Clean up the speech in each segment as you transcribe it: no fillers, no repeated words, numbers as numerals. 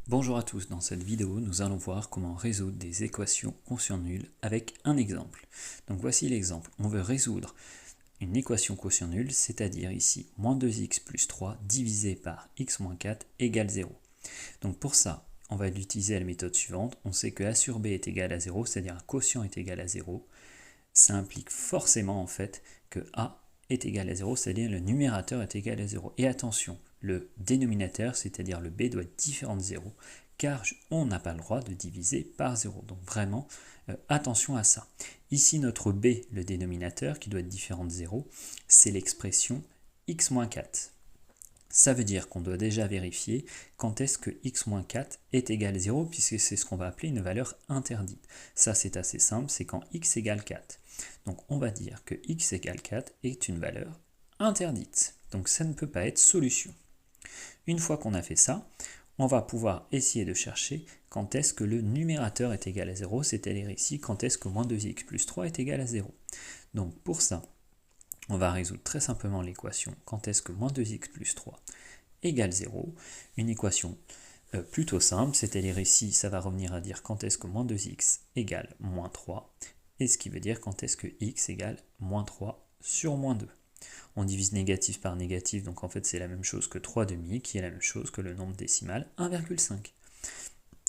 Bonjour à tous, dans cette vidéo nous allons voir comment résoudre des équations quotient nul avec un exemple. Donc voici l'exemple, on veut résoudre une équation quotient nul, c'est-à-dire ici moins 2x plus 3 divisé par x moins 4 égale 0. Donc pour ça, on va utiliser la méthode suivante, on sait que a sur b est égal à 0, c'est-à-dire un quotient est égal à 0. Ça implique forcément en fait que a est égal à 0, c'est-à-dire le numérateur est égal à 0. Et attention, le dénominateur, c'est-à-dire le b, doit être différent de 0, car on n'a pas le droit de diviser par 0. Donc vraiment, attention à ça. Ici, notre b, le dénominateur, qui doit être différent de 0, c'est l'expression x-4. Ça veut dire qu'on doit déjà vérifier quand est-ce que x-4 est égal à 0, puisque c'est ce qu'on va appeler une valeur interdite. Ça, c'est assez simple, c'est quand x égale 4. Donc on va dire que x égale 4 est une valeur interdite. Donc ça ne peut pas être solution. Une fois qu'on a fait ça, on va pouvoir essayer de chercher quand est-ce que le numérateur est égal à 0, c'est-à-dire ici quand est-ce que moins 2x plus 3 est égal à 0. Donc pour ça, on va résoudre très simplement l'équation quand est-ce que moins 2x plus 3 égale 0, une équation plutôt simple, c'est-à-dire ici ça va revenir à dire quand est-ce que moins 2x égale moins 3, et ce qui veut dire quand est-ce que x égale moins 3 sur moins 2. On divise négatif par négatif, donc en fait c'est la même chose que 3/2, qui est la même chose que le nombre décimal 1,5.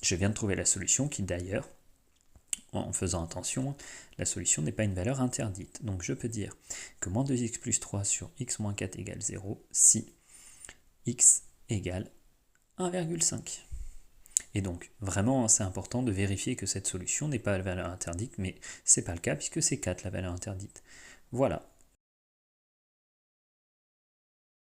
Je viens de trouver la solution qui d'ailleurs, en faisant attention, la solution n'est pas une valeur interdite. Donc je peux dire que moins 2x plus 3 sur x moins 4 égale 0 si x égale 1,5. Et donc, vraiment, c'est important de vérifier que cette solution n'est pas la valeur interdite, mais ce n'est pas le cas puisque c'est 4 la valeur interdite. Voilà.